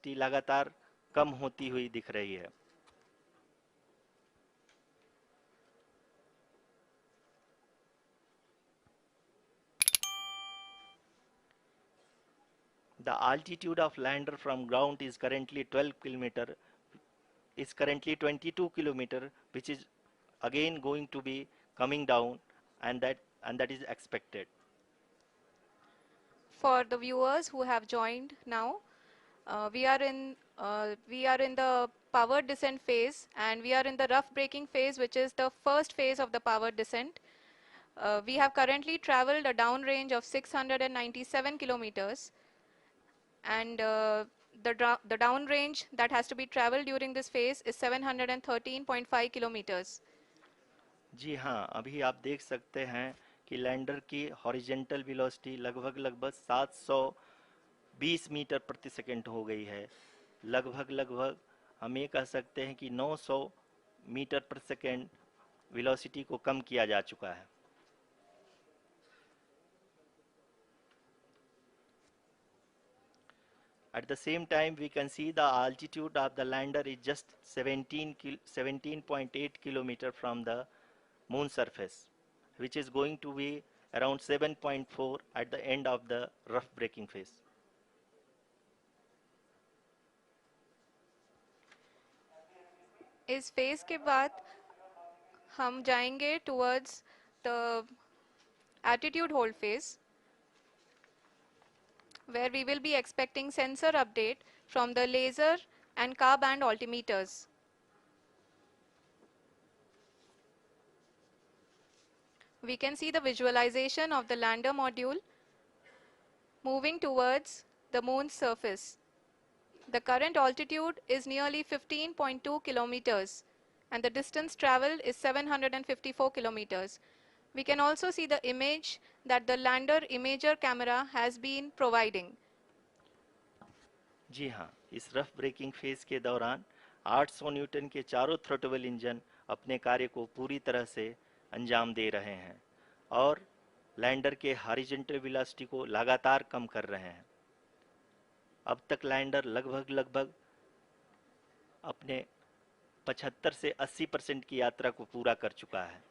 लगातार कम होती हुई दिख रही है। The altitude of lander from ground is currently 22 kilometer, which is again going to be coming down, and that is expected. For the viewers who have joined now, we are in the powered descent phase, and we are in the rough braking phase, which is the first phase of the powered descent. We have currently traveled a downrange of 697 kilometers, and the downrange that has to be traveled during this phase is 713.5 kilometers. जी हाँ, अभी आप देख सकते हैं कि lander की horizontal velocity लगभग 720 metre प्रति सेकंड हो गई है। लगभग हम ये कह सकते हैं कि 900 मीटर प्रति सेकंड वेलोसिटी को कम किया जा चुका है। At the same time, we can see the altitude of the lander is just 17.8 kilometer from the moon surface, which is going to be around 7.4 at the end of the rough braking phase. इस phase के बाद हम जाएंगे towards the attitude hold phase, where we will be expecting sensor update from the laser and car band altimeters. We can see the visualization of the lander module moving towards the moon's surface. The current altitude is nearly 15.2 kilometers, and the distance traveled is 754 kilometers. We can also see the image that the lander imager camera has been providing. जी हाँ, इस rough breaking phase के दौरान 800 Newton के चारों throttle engine अपने कार्य को पूरी तरह से अंजाम दे रहे हैं और लैंडर के हॉरिजॉन्टल वेलोसिटी को लगातार कम कर रहे हैं। अब तक लैंडर लगभग अपने 75 से 80% की यात्रा को पूरा कर चुका है।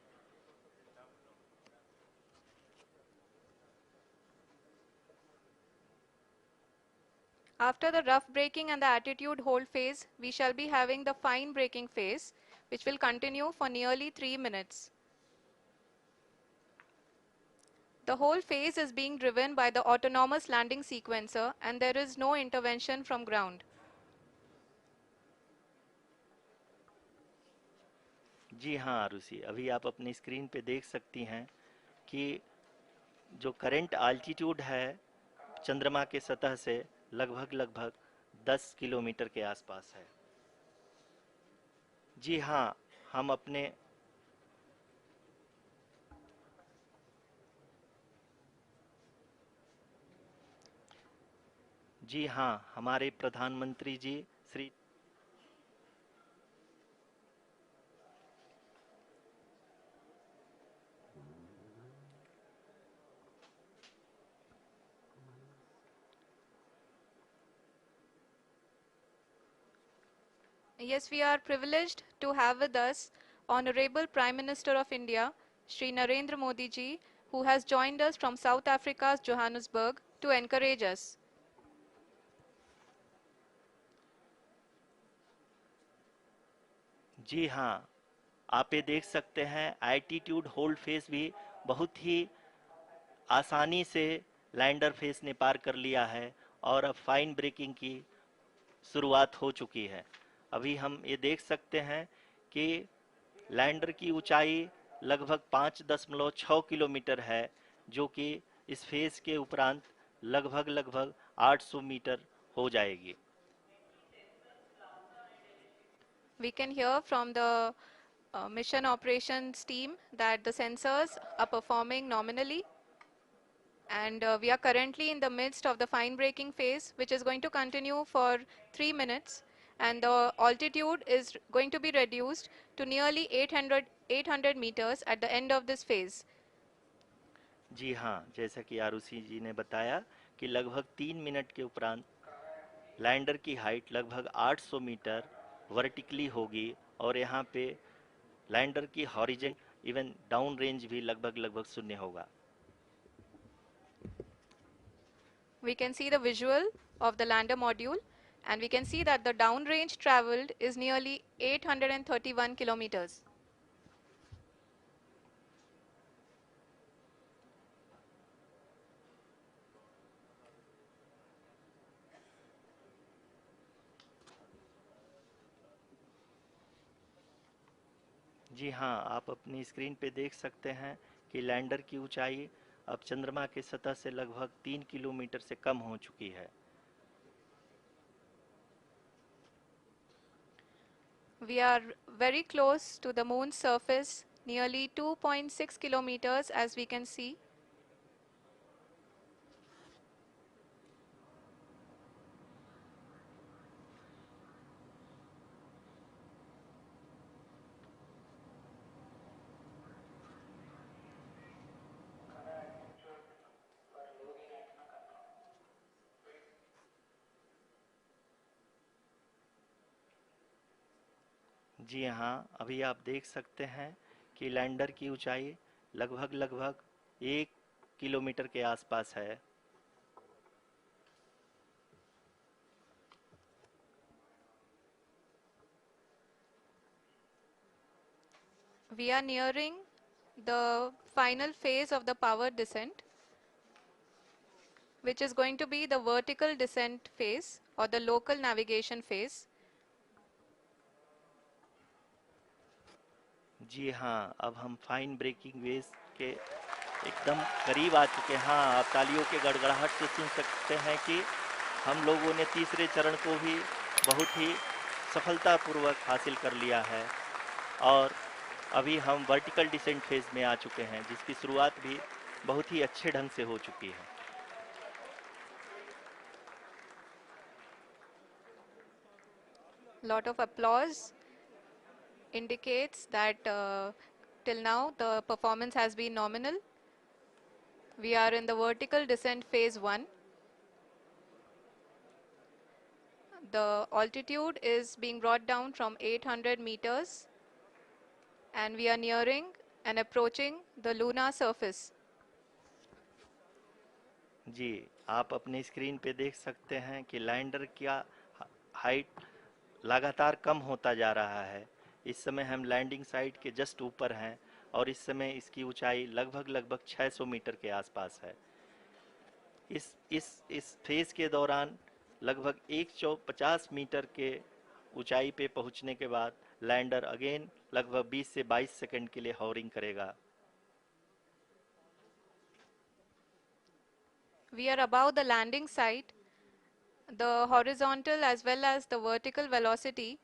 After the rough braking and the attitude hold phase, we shall be having the fine braking phase, which will continue for nearly 3 minutes. The whole phase is being driven by the autonomous landing sequencer, and there is no intervention from ground. जी हाँ आरुषि, अभी आप अपनी screen पे देख सकती हैं कि जो करंट आल्टीट्यूड है चंद्रमा के सतह से लगभग 10 किलोमीटर के आसपास है। जी हाँ, हम अपने जी हाँ, हमारे प्रधानमंत्री जी Shri Yes, we are privileged to have with us Honorable Prime Minister of India, Shri Narendra Modi ji, who has joined us from South Africa's Johannesburg to encourage us. जी हाँ, आप ये देख सकते हैं एल्टीट्यूड होल्ड फेस भी बहुत ही आसानी से लैंडर फेस ने पार कर लिया है और अब फाइन ब्रेकिंग की शुरुआत हो चुकी है। अभी हम ये देख सकते हैं कि लैंडर की ऊंचाई लगभग 5.6 किलोमीटर है, जो कि इस फेज के उपरांत लगभग 800 मीटर हो जाएगी। We can hear from the mission operations team that the sensors are performing nominally, and we are currently in the midst of the fine braking phase, which is going to continue for 3 minutes, and the altitude is going to be reduced to nearly 800 meters at the end of this phase. जी हाँ, जैसा कि आरुषि जी ने बताया कि लगभग 3 minute के उपरांत lander की हाइट लगभग 800 मीटर वर्टिकली होगी और यहाँ पे लैंडर की हॉरिजेंट इवन डाउन रेंज भी लगभग लगभग शून्य होगा। We can see the visual of the lander module, and we can see that the downrange traveled is nearly 831 kilometers. जी हाँ, आप अपनी स्क्रीन पे देख सकते हैं कि लैंडर की ऊंचाई अब चंद्रमा की सतह से लगभग 3 किलोमीटर से कम हो चुकी है। We are very close to the moon's surface, nearly 2.6 kilometers as we can see. जी हाँ, अभी आप देख सकते हैं कि लैंडर की ऊंचाई लगभग लगभग 1 किलोमीटर के आसपास है। We are nearing the final phase of the power descent, which is going to be the vertical descent phase or the local navigation phase. जी हाँ, अब हम फाइन ब्रेकिंग वेव्स के एकदम करीब आ चुके हैं। हाँ, आप तालियों के गड़गड़ाहट से सुन सकते हैं कि हम लोगों ने तीसरे चरण को भी बहुत ही सफलतापूर्वक हासिल कर लिया है और अभी हम वर्टिकल डिसेंट फेज में आ चुके हैं, जिसकी शुरुआत भी बहुत ही अच्छे ढंग से हो चुकी है। Lot of applause indicates that till now the performance has been nominal. We are in the vertical descent phase 1. The altitude is being brought down from 800 meters and we are nearing and approaching the lunar surface. जी, आप अपनी screen पे देख सकते हैं कि lander का height लगातार कम होता जा रहा है। इस समय हम लैंडिंग साइट के जस्ट ऊपर हैं और इस समय इसकी ऊंचाई लगभग लगभग 600 मीटर के आसपास है। इस फेज के दौरान लगभग 150 मीटर के ऊंचाई पे पहुंचने के बाद लैंडर अगेन लगभग 20 से 22 सेकंड के लिए हॉवरिंग करेगा। We are above the landing site. The horizontal as well as the vertical velocity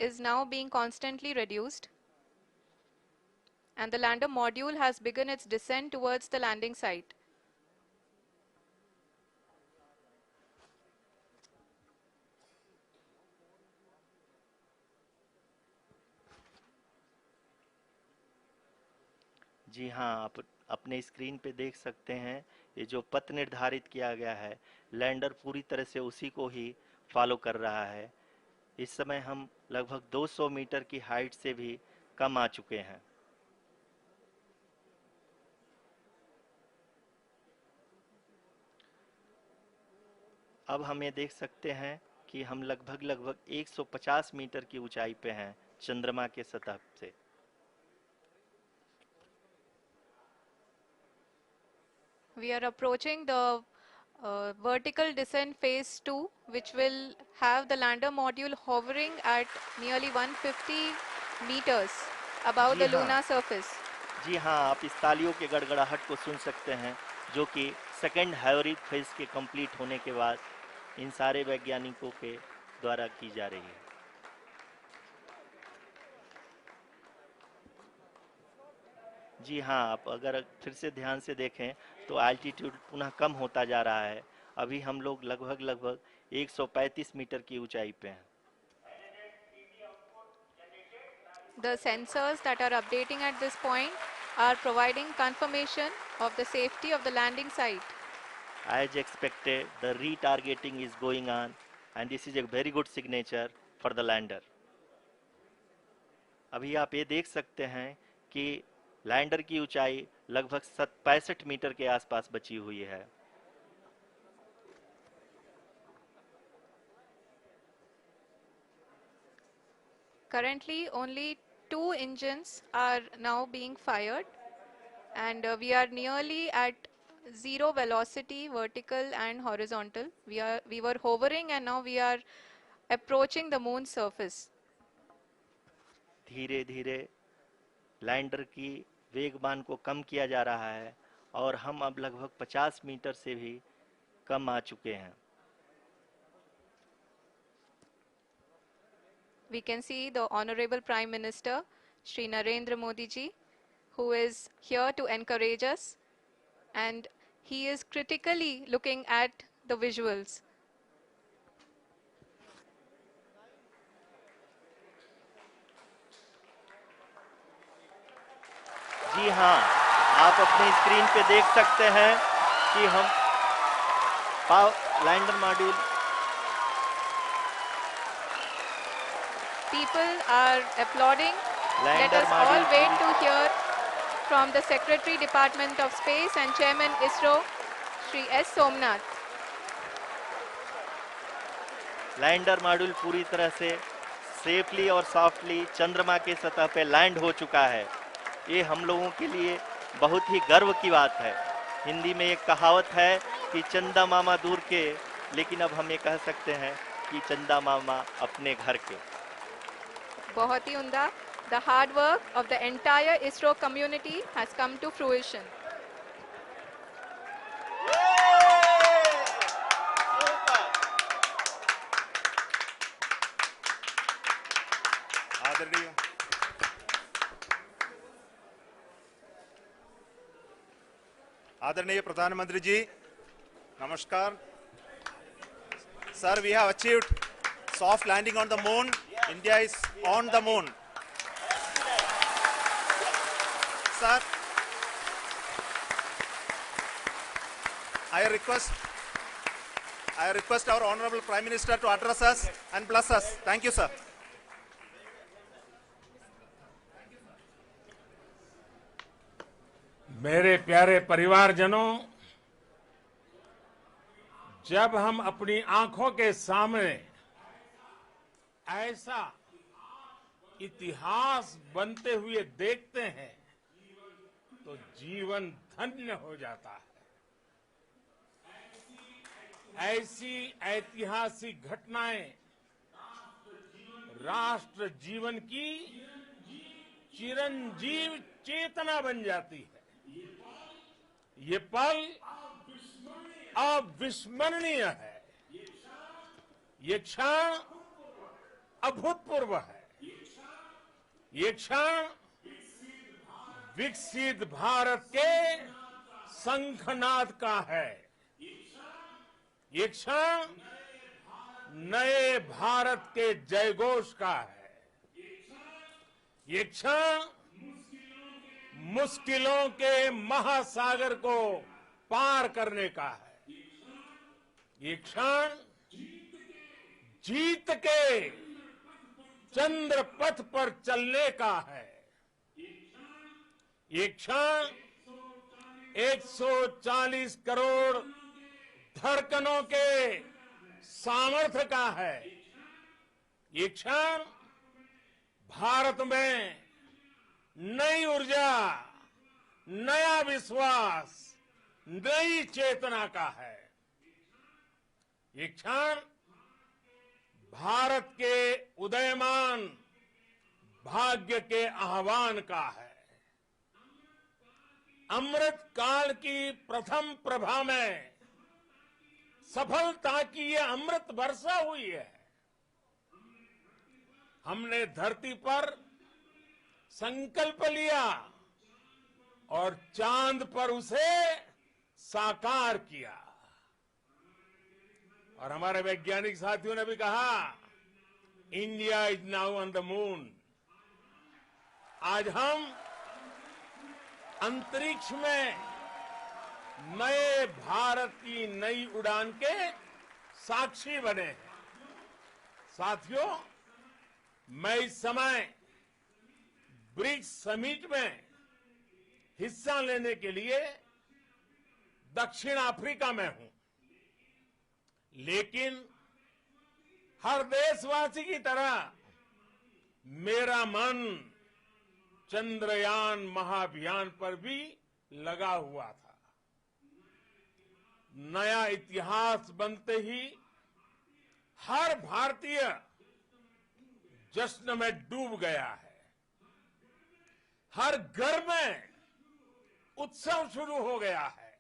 is now being constantly reduced, and the lander module has begun its descent towards the landing site. जी हाँ, आप अपने screen पे देख सकते हैं ये जो पथ निर्धारित किया गया है, लैंडर पूरी तरह से उसी को ही फॉलो कर रहा है। इस समय हम लगभग 200 मीटर की हाइट से भी कम आ चुके हैं। अब हम ये देख सकते हैं कि हम लगभग लगभग 150 मीटर की ऊंचाई पे हैं चंद्रमा के सतह से। We are approaching the vertical descent phase 2, which will have the lander module hovering at nearly 150 meters above ji the हाँ, lunar surface. जी हाँ, आप इस तालियों के गड़गड़ाहट को सुन सकते हैं, जो कि सेकंड हैवरिक फेज के कंप्लीट होने के बाद इन सारे वैज्ञानिकों के द्वारा की जा रही है। जी हाँ, आप अगर फिर से ध्यान से देखें तो एल्टीट्यूड पुनः कम होता जा रहा है। अभी हम लोग लगभग लगभग 135 मीटर की ऊंचाई पे हैं। The sensors that are updating at this point are providing confirmation of the safety of the landing site. As expected, the retargeting is going on and this is a very good signature for the lander. अभी आप ये देख सकते हैं कि lander की ऊंचाई लगभग 65 मीटर के आसपास बची हुई है. Currently, only 2 engines are now being fired, and we are nearly at zero velocity, vertical and horizontal. We were hovering, and now we are approaching the moon's surface. धीरे धीरे लैंडर की वेगमान को कम किया जा रहा है और हम अब लगभग 50 मीटर से भी कम आ चुके हैं. We can see the Honorable Prime Minister, Shri Narendra Modi ji, who is here to encourage us, and he is critically looking at the visuals. जी हाँ, आप अपनी स्क्रीन पे देख सकते हैं कि हम lander module. People are applauding. Let lander us all module wait to hear from the Secretary Department of Space and Chairman ISRO, Shri S. Somnath. Lander module पूरी तरह से सेफली और सॉफ्टली चंद्रमा के सतह पे लैंड हो चुका है. ये हम लोगों के लिए बहुत ही गर्व की बात है. हिंदी में एक कहावत है कि चंदा मामा दूर के, लेकिन अब हम ये कह सकते हैं कि चंदा मामा अपने घर के. बहुत ही उम्दा. The hard work of the entire ISRO community has come to fruition. आदरणीय आदरणीय प्रधानमंत्री जी, नमस्कार. Sir, we have achieved soft landing on the moon. India is on the moon. Sir, I request our Honorable Prime Minister to address us and bless us. Thank you, sir. मेरे प्यारे परिवारजनों, जब हम अपनी आंखों के सामने ऐसा इतिहास बनते हुए देखते हैं तो जीवन धन्य हो जाता है. ऐसी ऐतिहासिक घटनाएं राष्ट्र जीवन की चिरंजीव चेतना बन जाती है. ये पल अविस्मरणीय है. ये क्षण अभूतपूर्व है. ये क्षण विकसित भारत के शंखनाद का है. ये क्षण नए भारत के जयघोष का है. ये क्षण मुश्किलों के महासागर को पार करने का है. ये क्षण जीत के चंद्र पथ पर चलने का है. ये क्षण 140 करोड़ धड़कनों के सामर्थ्य का है. ये क्षण भारत में नई ऊर्जा, नया विश्वास, नई चेतना का है. ये क्षण भारत के उदयमान भाग्य के आह्वान का है. अमृत काल की प्रथम प्रभा में सफलता की ये अमृत वर्षा हुई है. हमने धरती पर संकल्प लिया और चांद पर उसे साकार किया. और हमारे वैज्ञानिक साथियों ने भी कहा, India is now on the moon. आज हम अंतरिक्ष में नए भारत की नई उड़ान के साक्षी बने हैं. साथियों, मैं इस समय ब्रिक्स समिट में हिस्सा लेने के लिए दक्षिण अफ्रीका में हूं, लेकिन हर देशवासी की तरह मेरा मन चंद्रयान महाअभियान पर भी लगा हुआ था। नया इतिहास बनते ही हर भारतीय जश्न में डूब गया है। हर घर में उत्सव शुरू हो गया है।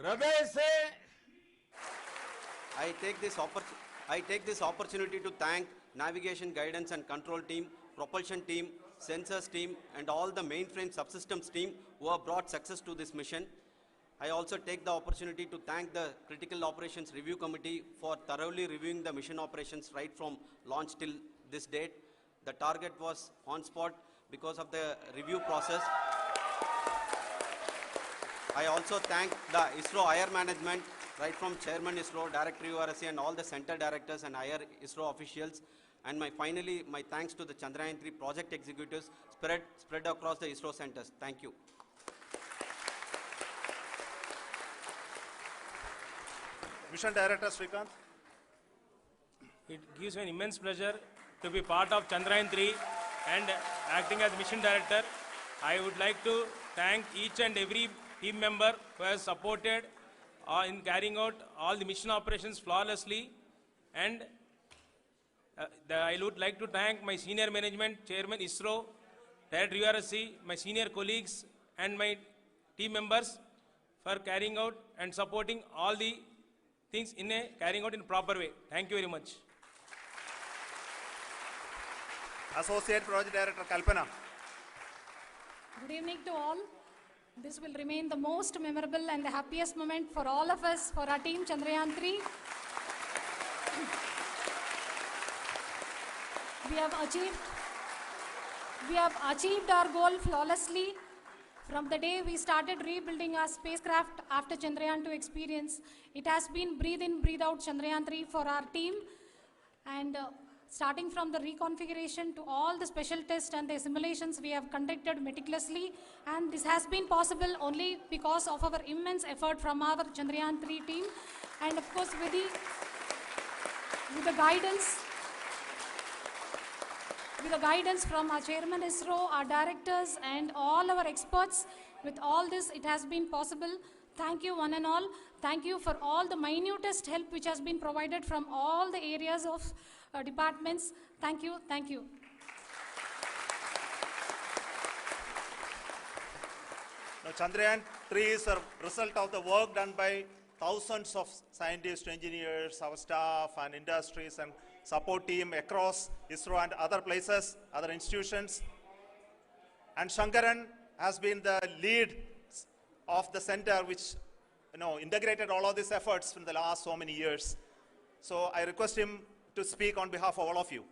हृदय से I take this opportunity to thank Navigation Guidance and Control Team, Propulsion Team, Sensors Team, and all the mainframe subsystems team who have brought success to this mission. I also take the opportunity to thank the Critical Operations Review Committee for thoroughly reviewing the mission operations right from launch till this date. The target was on spot because of the review process. I also thank the ISRO higher management, right from Chairman ISRO, Director URSC, and all the center directors and higher ISRO officials. And finally, my thanks to the Chandrayaan-3 project executives spread across the ISRO centers. Thank you. Mission Director Srikanth. It gives me an immense pleasure to be part of Chandrayaan-3 and acting as Mission Director. I would like to thank each and every team member who has supported in carrying out all the mission operations flawlessly. And I would like to thank my senior management, Chairman ISRO, Director URSC, my senior colleagues and my team members for carrying out and supporting all the things carrying out in a proper way. Thank you very much. Associate Project Director Kalpana. Good evening to all. This will remain the most memorable and the happiest moment for all of us, for our team Chandrayaan-3. We have achieved our goal flawlessly. From the day we started rebuilding our spacecraft after Chandrayaan-2 experience, it has been breathe in, breathe out Chandrayaan-3 for our team. And starting from the reconfiguration to all the special tests and the simulations we have conducted meticulously. And this has been possible only because of our immense effort from our Chandrayaan-3 team. And of course, with the guidance from our Chairman ISRO, our directors, and all our experts, with all this, it has been possible. Thank you, one and all. Thank you for all the minutest help which has been provided from all the areas of departments. Thank you, thank you. Now, Chandrayaan-3 is a result of the work done by thousands of scientists, engineers, our staff, and industries, and support team across ISRO and other places, other institutions. And Shankaran has been the lead of the center which integrated all of these efforts in the last so many years. So I request him to speak on behalf of all of you.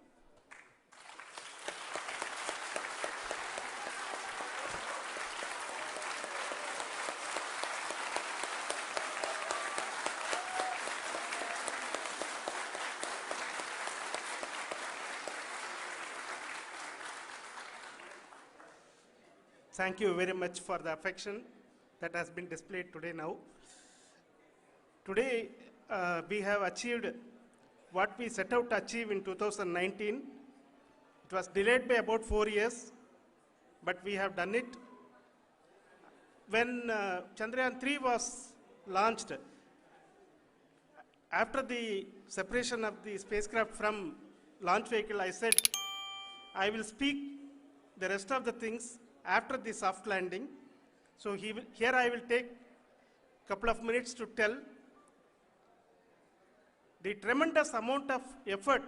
Thank you very much for the affection that has been displayed today now. Today, we have achieved what we set out to achieve in 2019. It was delayed by about 4 years, but we have done it. When Chandrayaan-3 was launched, after the separation of the spacecraft from launch vehicle, I said, I will speak the rest of the things after the soft landing. So here I will take a couple of minutes to tell the tremendous amount of effort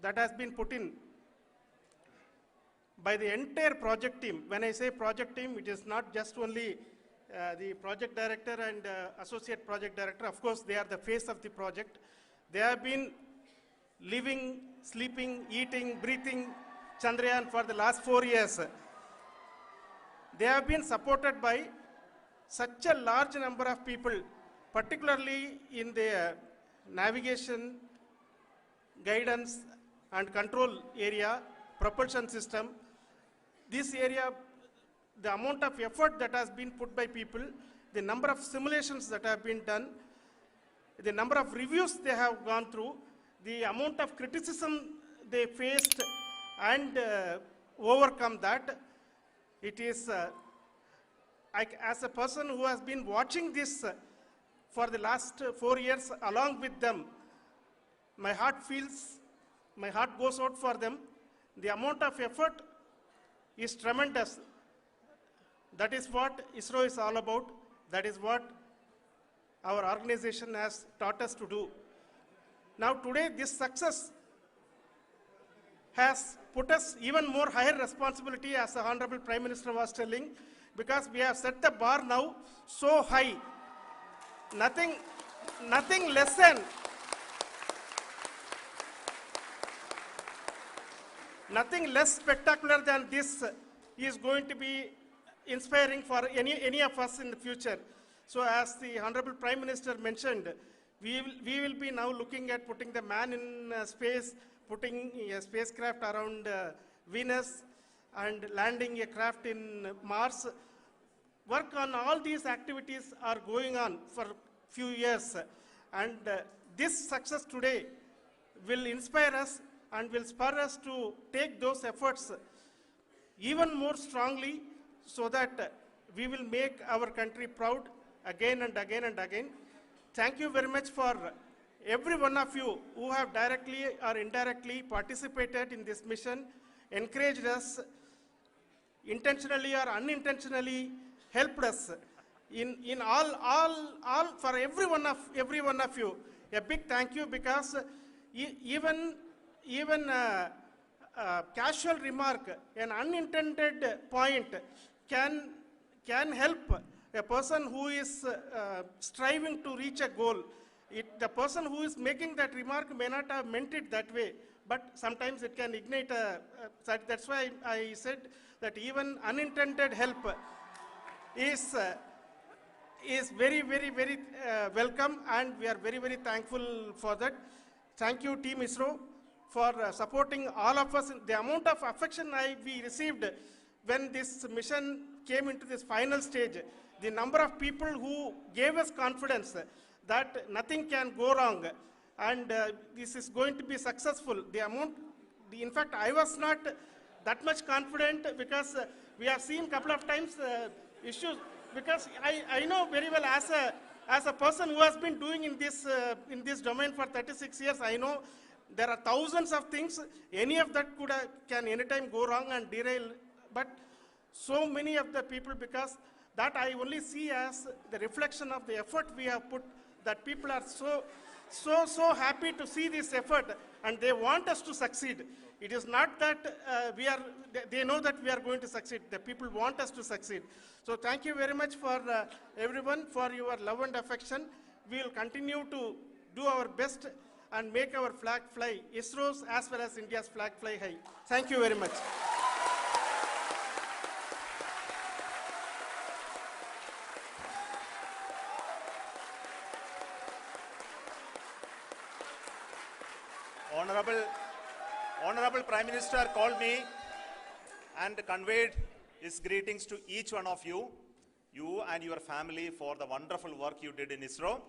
that has been put in by the entire project team. When I say project team, it is not just only the project director and associate project director. Of course, they are the face of the project. They have been living, sleeping, eating, breathing Chandrayaan for the last 4 years. They have been supported by such a large number of people, particularly in the navigation guidance and control area, propulsion system. This area, the amount of effort that has been put by people, the number of simulations that have been done, the number of reviews they have gone through, the amount of criticism they faced and overcome that. It is, as a person who has been watching this for the last 4 years along with them, my heart goes out for them. The amount of effort is tremendous. That is what ISRO is all about. That is what our organization has taught us to do. Now today, this success has put us even more higher responsibility, as the Honorable Prime Minister was telling, because we have set the bar now so high. Nothing less than nothing less spectacular than this is going to be inspiring for any of us in the future. So as the Honorable Prime Minister mentioned, we will be now looking at putting the man in space, putting a spacecraft around Venus and landing a craft in Mars. Work on all these activities are going on for few years, and this success today will inspire us and will spur us to take those efforts even more strongly, so that we will make our country proud again and again and again. Thank you very much for every one of you who have directly or indirectly participated in this mission, encouraged us, intentionally or unintentionally helped us in all for every one of you. A big thank you, because even casual remark, an unintended point can help a person who is striving to reach a goal. The person who is making that remark may not have meant it that way, but sometimes it can ignite that's why I said that even unintended help is very, very, very welcome, and we are very, very thankful for that. Thank you, Team ISRO, for supporting all of us. The amount of affection we received when this mission came into this final stage, the number of people who gave us confidence that nothing can go wrong and this is going to be successful. In fact, I was not that much confident, because we have seen a couple of times issues, because I know very well, as a person who has been doing in this domain for 36 years, I know there are thousands of things. Any of that can anytime go wrong and derail. But so many of the people, because that I only see as the reflection of the effort we have put, that people are so happy to see this effort, and they want us to succeed. It is not that they know that we are going to succeed. The people want us to succeed. So thank you very much for everyone, for your love and affection. We will continue to do our best and make our flag fly, ISRO's as well as India's flag fly high. Thank you very much. Honorable Prime Minister called me and conveyed his greetings to each one of you and your family, for the wonderful work you did in ISRO.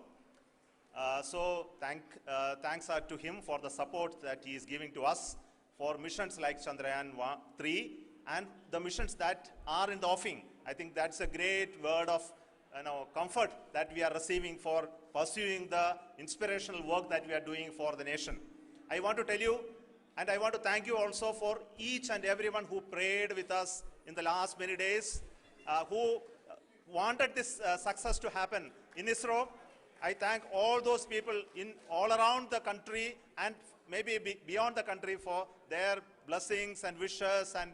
So thanks are to him for the support that he is giving to us for missions like Chandrayaan-3 and the missions that are in the offing. I think that's a great word of comfort that we are receiving for pursuing the inspirational work that we are doing for the nation. I want to tell you, and I want to thank you also for each and everyone who prayed with us in the last many days, who wanted this success to happen in ISRO. I thank all those people all around the country and maybe beyond the country for their blessings and wishes and